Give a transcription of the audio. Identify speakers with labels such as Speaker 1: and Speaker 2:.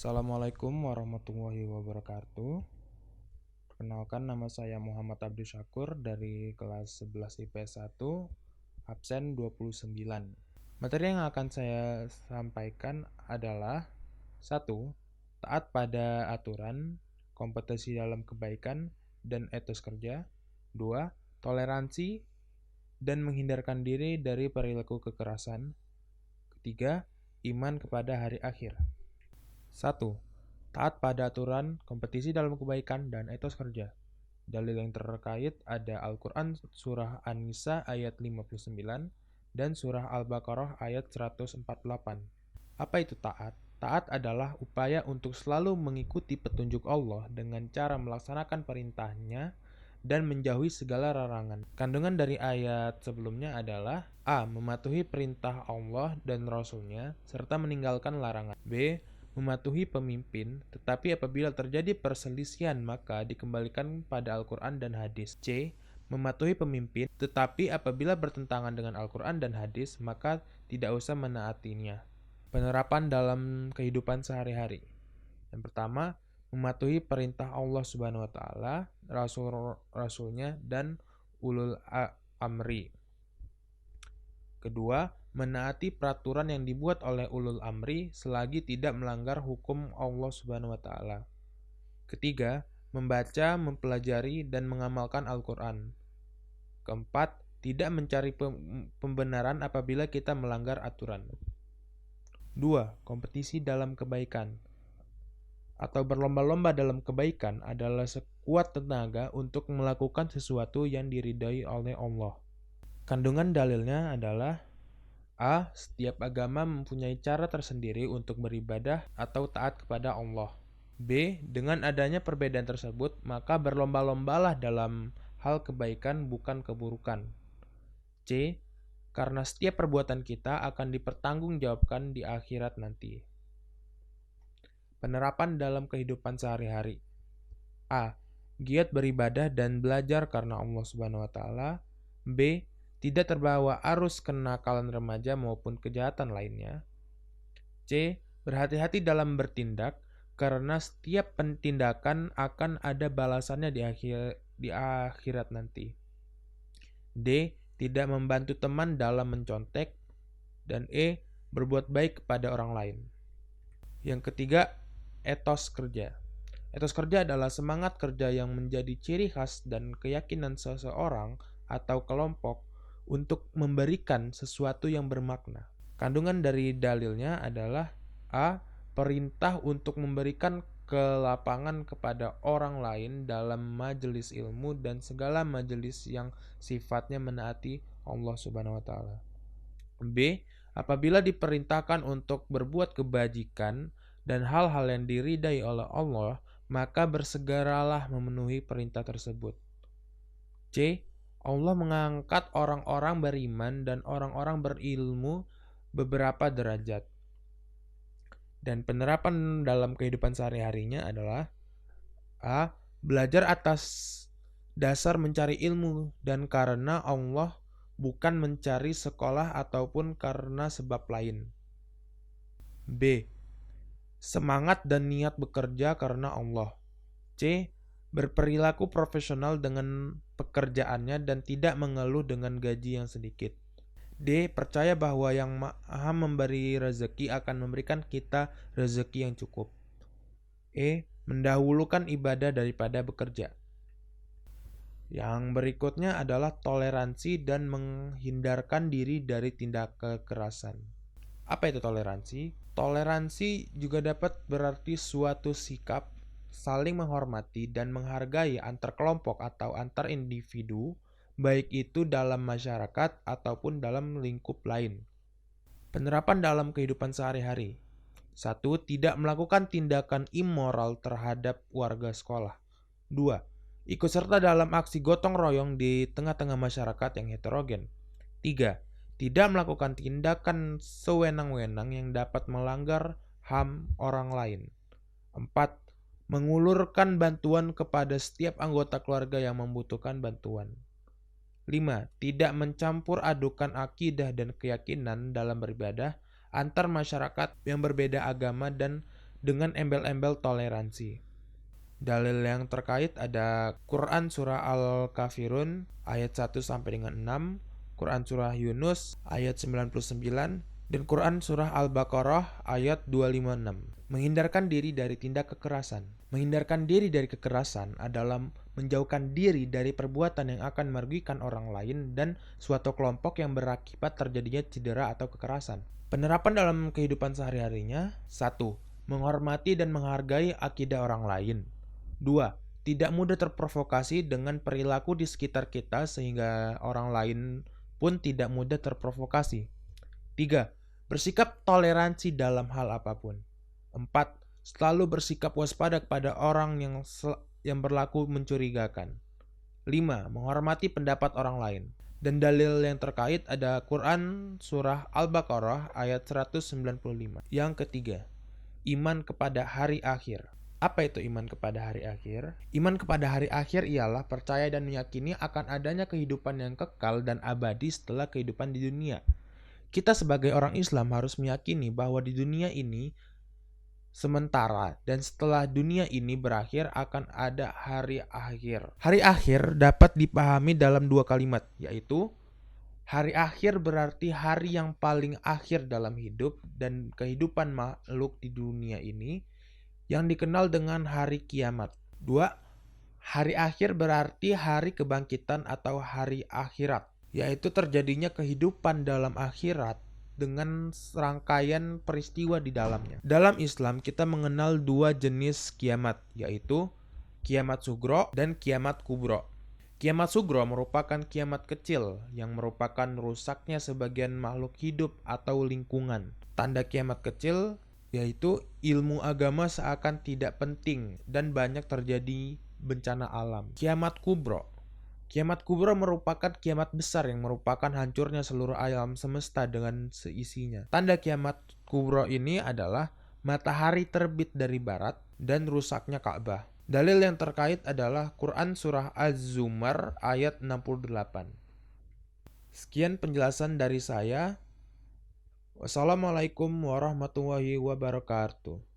Speaker 1: Assalamualaikum warahmatullahi wabarakatuh. Perkenalkan, nama saya Muhammad Abdul Syakur dari kelas 11 IPS 1, absen 29. Materi yang akan saya sampaikan adalah 1. Taat pada aturan, kompetensi dalam kebaikan, dan etos kerja. 2. Toleransi dan menghindarkan diri dari perilaku kekerasan. Ketiga, iman kepada hari akhir. 1. Taat pada aturan, kompetisi dalam kebaikan, dan etos kerja. Dalil yang terkait ada Al-Quran Surah An-Nisa ayat 59 dan Surah Al-Baqarah ayat 148. Apa itu taat? Taat adalah upaya untuk selalu mengikuti petunjuk Allah dengan cara melaksanakan perintahnya dan menjauhi segala larangan. Kandungan dari ayat sebelumnya adalah A. Mematuhi perintah Allah dan Rasul-Nya serta meninggalkan larangan. B. Mematuhi pemimpin, tetapi apabila terjadi perselisihan maka dikembalikan pada Al-Quran dan hadis. C. Mematuhi pemimpin, tetapi apabila bertentangan dengan Al-Quran dan hadis maka tidak usah menaatinya. Penerapan dalam kehidupan sehari-hari. Yang pertama, mematuhi perintah Allah Subhanahu wa taala, Rasul-Rasulnya, dan ulul amri. Kedua, menaati peraturan yang dibuat oleh ulul amri selagi tidak melanggar hukum Allah Subhanahu wa taala. Ketiga, membaca, mempelajari, dan mengamalkan Al-Quran. Keempat, tidak mencari pembenaran apabila kita melanggar aturan. 2. Kompetisi dalam kebaikan atau berlomba-lomba dalam kebaikan adalah sekuat tenaga untuk melakukan sesuatu yang diridhai oleh Allah. Kandungan dalilnya adalah A. Setiap agama mempunyai cara tersendiri untuk beribadah atau taat kepada Allah. B. Dengan adanya perbedaan tersebut, maka berlomba-lombalah dalam hal kebaikan bukan keburukan. C. Karena setiap perbuatan kita akan dipertanggungjawabkan di akhirat nanti. Penerapan dalam kehidupan sehari-hari. A. Giat beribadah dan belajar karena Allah Subhanahu wa taala. B. Tidak terbawa arus kenakalan remaja maupun kejahatan lainnya. C. Berhati-hati dalam bertindak karena setiap tindakan akan ada balasannya di akhirat nanti. D. Tidak membantu teman dalam mencontek. Dan E. Berbuat baik kepada orang lain. Yang ketiga, etos kerja. Etos kerja adalah semangat kerja yang menjadi ciri khas dan keyakinan seseorang atau kelompok untuk memberikan sesuatu yang bermakna. Kandungan dari dalilnya adalah A. Perintah untuk memberikan kelapangan kepada orang lain dalam majelis ilmu dan segala majelis yang sifatnya menaati Allah Subhanahu wa taala. B. Apabila diperintahkan untuk berbuat kebajikan dan hal-hal yang diridai oleh Allah, maka bersegeralah memenuhi perintah tersebut. C. Allah mengangkat orang-orang beriman dan orang-orang berilmu beberapa derajat. Dan penerapan dalam kehidupan sehari-harinya adalah A. Belajar atas dasar mencari ilmu dan karena Allah, bukan mencari sekolah ataupun karena sebab lain. B. Semangat dan niat bekerja karena Allah. C. Berperilaku profesional dengan pekerjaannya dan tidak mengeluh dengan gaji yang sedikit. D. Percaya bahwa Yang Maha memberi rezeki akan memberikan kita rezeki yang cukup. E. Mendahulukan ibadah daripada bekerja. Yang berikutnya adalah toleransi dan menghindarkan diri dari tindak kekerasan. Apa itu toleransi? Toleransi juga dapat berarti suatu sikap saling menghormati dan menghargai antar kelompok atau antar individu, baik itu dalam masyarakat ataupun dalam lingkup lain. Penerapan dalam kehidupan sehari-hari. 1. Tidak melakukan tindakan immoral terhadap warga sekolah. 2. Ikut serta dalam aksi gotong royong di tengah-tengah masyarakat yang heterogen. 3. Tidak melakukan tindakan sewenang-wenang yang dapat melanggar HAM orang lain. 4. Mengulurkan bantuan kepada setiap anggota keluarga yang membutuhkan bantuan. 5. Tidak mencampur adukan akidah dan keyakinan dalam beribadah antar masyarakat yang berbeda agama dan dengan embel-embel toleransi. Dalil yang terkait ada Quran Surah Al-Kafirun ayat 1 sampai dengan 6, Quran Surah Yunus ayat 99, dan Quran Surah Al-Baqarah ayat 256. Menghindarkan diri dari tindak kekerasan. Menghindarkan diri dari kekerasan adalah menjauhkan diri dari perbuatan yang akan merugikan orang lain dan suatu kelompok yang berakibat terjadinya cedera atau kekerasan. Penerapan dalam kehidupan sehari-harinya: 1. Menghormati dan menghargai akidah orang lain. 2. Tidak mudah terprovokasi dengan perilaku di sekitar kita sehingga orang lain pun tidak mudah terprovokasi. 3. Bersikap toleransi dalam hal apapun. 4. Selalu bersikap waspada kepada orang yang berlaku mencurigakan. 5. Menghormati pendapat orang lain. Dan dalil yang terkait ada Quran Surah Al-Baqarah ayat 195. Yang ketiga, iman kepada hari akhir. Apa itu iman kepada hari akhir? Iman kepada hari akhir ialah percaya dan meyakini akan adanya kehidupan yang kekal dan abadi setelah kehidupan di dunia. Kita sebagai orang Islam harus meyakini bahwa di dunia ini sementara, dan setelah dunia ini berakhir akan ada hari akhir. Hari akhir dapat dipahami dalam dua kalimat, yaitu hari akhir berarti hari yang paling akhir dalam hidup dan kehidupan makhluk di dunia ini, yang dikenal dengan hari kiamat. 2. Hari akhir berarti hari kebangkitan atau hari akhirat, yaitu terjadinya kehidupan dalam akhirat dengan serangkaian peristiwa di dalamnya. Dalam Islam kita mengenal dua jenis kiamat, yaitu kiamat sugro dan kiamat kubro. Kiamat sugro merupakan kiamat kecil yang merupakan rusaknya sebagian makhluk hidup atau lingkungan. Tanda kiamat kecil yaitu ilmu agama seakan tidak penting dan banyak terjadi bencana alam. Kiamat kubro. Kiamat kubro merupakan kiamat besar yang merupakan hancurnya seluruh alam semesta dengan seisinya. Tanda kiamat kubro ini adalah matahari terbit dari barat dan rusaknya Ka'bah. Dalil yang terkait adalah Quran Surah Az-Zumar ayat 68. Sekian penjelasan dari saya. Wassalamualaikum warahmatullahi wabarakatuh.